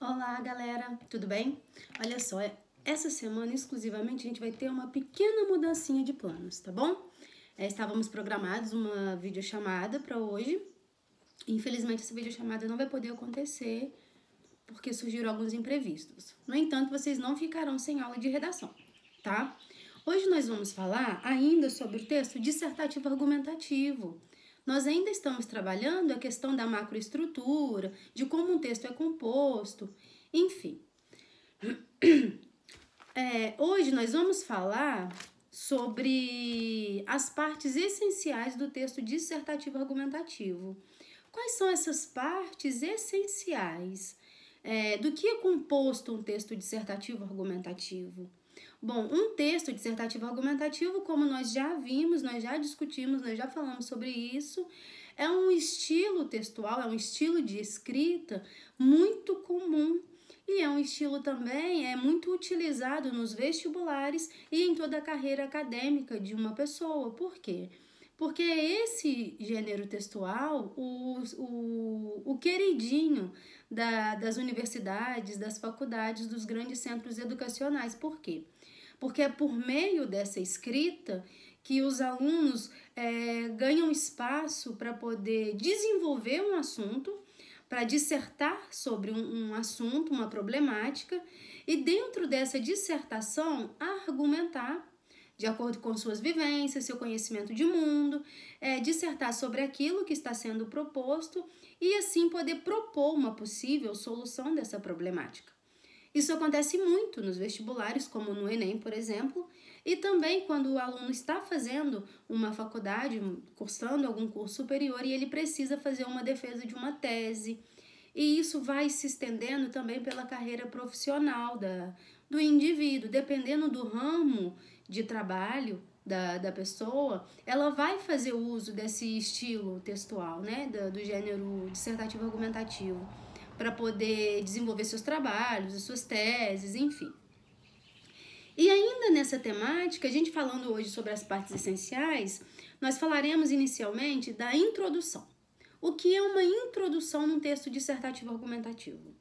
Olá, galera, tudo bem? Olha só, essa semana exclusivamente a gente vai ter uma pequena mudancinha de planos, tá bom? Estávamos programados uma videochamada para hoje. Infelizmente, essa videochamada não vai poder acontecer porque surgiram alguns imprevistos. No entanto, vocês não ficarão sem aula de redação, tá? Hoje nós vamos falar ainda sobre o texto dissertativo argumentativo. Nós ainda estamos trabalhando a questão da macroestrutura, de como um texto é composto, enfim. Hoje nós vamos falar sobre as partes essenciais do texto dissertativo argumentativo. Quais são essas partes essenciais? Do que é composto um texto dissertativo argumentativo? Bom, um texto dissertativo argumentativo, como nós já vimos, nós já discutimos, nós já falamos sobre isso, é um estilo textual, é um estilo de escrita muito comum e é um estilo também muito utilizado nos vestibulares e em toda a carreira acadêmica de uma pessoa. Por quê? Porque esse gênero textual, o queridinho das universidades, das faculdades, dos grandes centros educacionais. Por quê? Porque é por meio dessa escrita que os alunos ganham espaço para poder desenvolver um assunto, para dissertar sobre um assunto, uma problemática, e dentro dessa dissertação argumentar de acordo com suas vivências, seu conhecimento de mundo, dissertar sobre aquilo que está sendo proposto e assim poder propor uma possível solução dessa problemática. Isso acontece muito nos vestibulares, como no Enem, por exemplo, e também quando o aluno está fazendo uma faculdade, cursando algum curso superior e ele precisa fazer uma defesa de uma tese. E isso vai se estendendo também pela carreira profissional do indivíduo, dependendo do ramo de trabalho da pessoa, ela vai fazer uso desse estilo textual, né, do gênero dissertativo argumentativo, para poder desenvolver seus trabalhos, as suas teses, enfim. E ainda nessa temática, a gente falando hoje sobre as partes essenciais, nós falaremos inicialmente da introdução. O que é uma introdução num texto dissertativo argumentativo?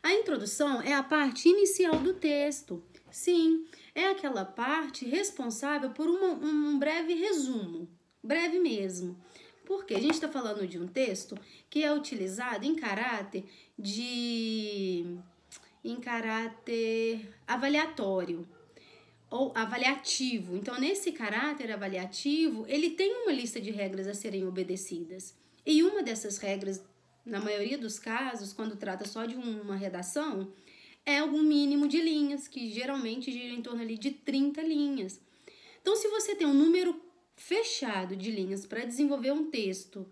A introdução é a parte inicial do texto. Sim, é aquela parte responsável por um breve resumo, breve mesmo. Porque a gente está falando de um texto que é utilizado em caráter avaliatório ou avaliativo. Então, nesse caráter avaliativo, ele tem uma lista de regras a serem obedecidas. E uma dessas regras, na maioria dos casos, quando trata só de uma redação, é algum mínimo de linhas, que geralmente gira em torno ali de 30 linhas. Então, se você tem um número fechado de linhas para desenvolver um texto,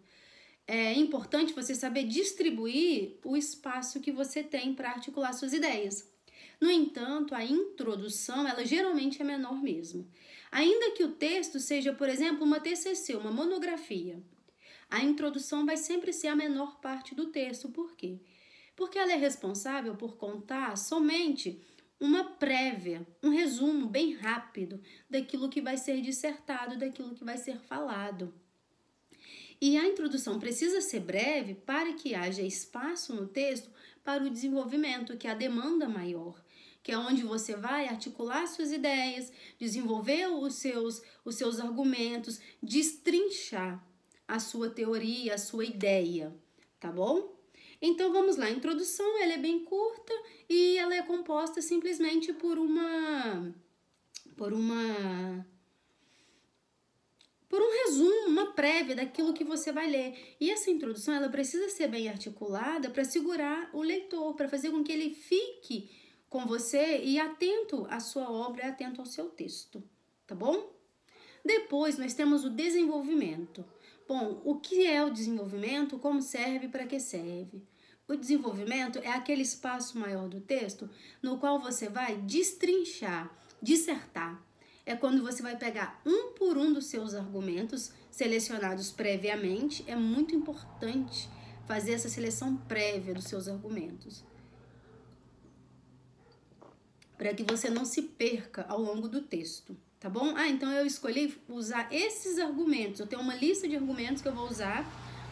é importante você saber distribuir o espaço que você tem para articular suas ideias. No entanto, a introdução, ela geralmente é menor mesmo. Ainda que o texto seja, por exemplo, uma TCC, uma monografia, a introdução vai sempre ser a menor parte do texto. Por quê? Porque ela é responsável por contar somente uma prévia, um resumo bem rápido daquilo que vai ser dissertado, daquilo que vai ser falado. E a introdução precisa ser breve para que haja espaço no texto para o desenvolvimento, que é a demanda maior, que é onde você vai articular suas ideias, desenvolver os seus argumentos, destrinchar a sua teoria, a sua ideia, tá bom? Então, vamos lá. A introdução, ela é bem curta e ela é composta simplesmente por um resumo, uma prévia daquilo que você vai ler. E essa introdução, ela precisa ser bem articulada para segurar o leitor, para fazer com que ele fique com você e atento à sua obra, atento ao seu texto, tá bom? Depois, nós temos o desenvolvimento. Bom, o que é o desenvolvimento? Como serve? Para que serve? O desenvolvimento é aquele espaço maior do texto no qual você vai destrinchar, dissertar. É quando você vai pegar um por um dos seus argumentos selecionados previamente. É muito importante fazer essa seleção prévia dos seus argumentos, para que você não se perca ao longo do texto. Tá bom? Então eu escolhi usar esses argumentos. Eu tenho uma lista de argumentos que eu vou usar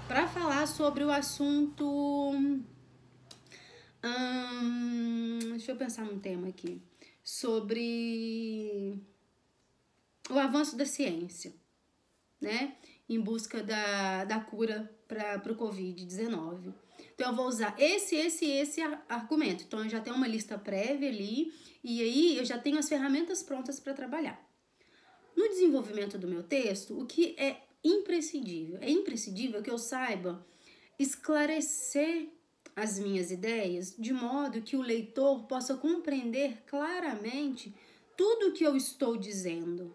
para falar sobre o assunto deixa eu pensar num tema aqui, sobre o avanço da ciência, né? Em busca da cura para o Covid-19. Então, eu vou usar esse argumento. Então, eu já tenho uma lista prévia ali e aí eu já tenho as ferramentas prontas para trabalhar. No desenvolvimento do meu texto, o que é imprescindível? É imprescindível que eu saiba esclarecer as minhas ideias de modo que o leitor possa compreender claramente tudo o que eu estou dizendo.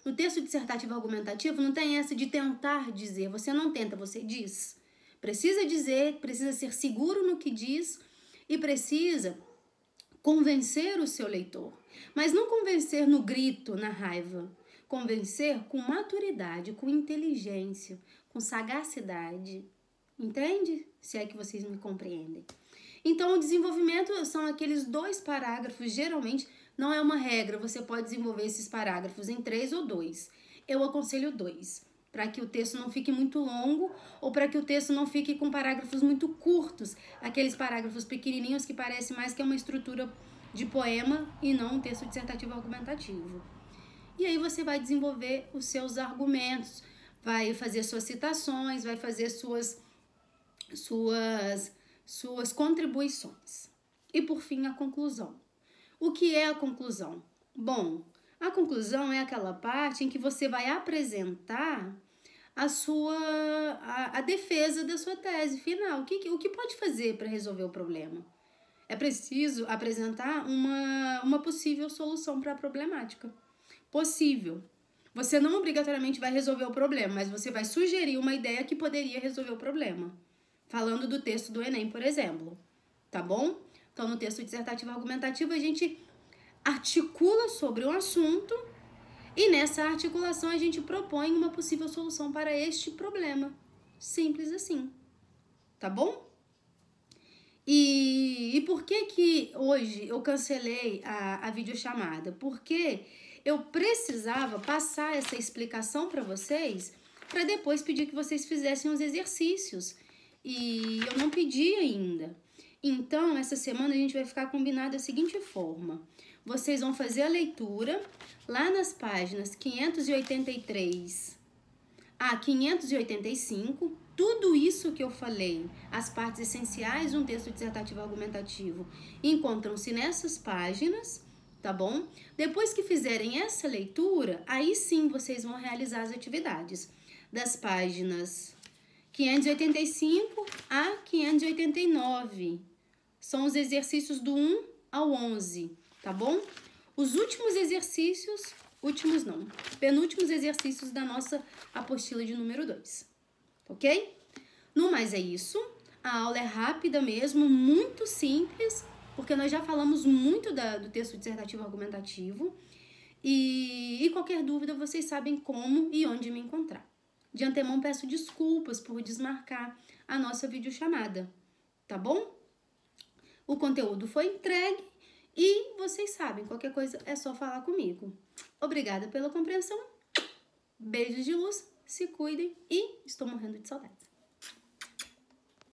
No texto dissertativo argumentativo não tem essa de tentar dizer, você não tenta, você diz. Precisa dizer, precisa ser seguro no que diz e precisa convencer o seu leitor. Mas não convencer no grito, na raiva. Convencer com maturidade, com inteligência, com sagacidade. Entende? Se é que vocês me compreendem. Então, o desenvolvimento são aqueles 2 parágrafos, geralmente não é uma regra, você pode desenvolver esses parágrafos em 3 ou 2. Eu aconselho 2, para que o texto não fique muito longo ou para que o texto não fique com parágrafos muito curtos, aqueles parágrafos pequenininhos que parece mais que é uma estrutura de poema e não um texto dissertativo argumentativo. E aí você vai desenvolver os seus argumentos, vai fazer suas citações, vai fazer suas contribuições. E por fim, a conclusão. O que é a conclusão? Bom, a conclusão é aquela parte em que você vai apresentar a defesa da sua tese final. O que pode fazer para resolver o problema? É preciso apresentar uma possível solução para a problemática. Possível. Você não obrigatoriamente vai resolver o problema, mas você vai sugerir uma ideia que poderia resolver o problema. Falando do texto do Enem, por exemplo. Tá bom? Então, no texto dissertativo argumentativo, a gente articula sobre um assunto e nessa articulação a gente propõe uma possível solução para este problema. Simples assim. Tá bom? E por que hoje eu cancelei a videochamada? Porque eu precisava passar essa explicação para vocês para depois pedir que vocês fizessem os exercícios. E eu não pedi ainda. Então, essa semana a gente vai ficar combinado da seguinte forma. Vocês vão fazer a leitura lá nas páginas 583 a 585. Tudo isso que eu falei, as partes essenciais de um texto dissertativo argumentativo, encontram-se nessas páginas, tá bom? Depois que fizerem essa leitura, aí sim vocês vão realizar as atividades das páginas 585 a 589. São os exercícios do 1 ao 11, tá bom? Os últimos exercícios, penúltimos exercícios da nossa apostila de número 2, ok? No mais é isso. A aula é rápida mesmo, muito simples, porque nós já falamos muito do texto dissertativo argumentativo. E qualquer dúvida, vocês sabem como e onde me encontrar. De antemão, peço desculpas por desmarcar a nossa videochamada, tá bom? O conteúdo foi entregue e vocês sabem, qualquer coisa é só falar comigo. Obrigada pela compreensão, beijos de luz, se cuidem e estou morrendo de saudades.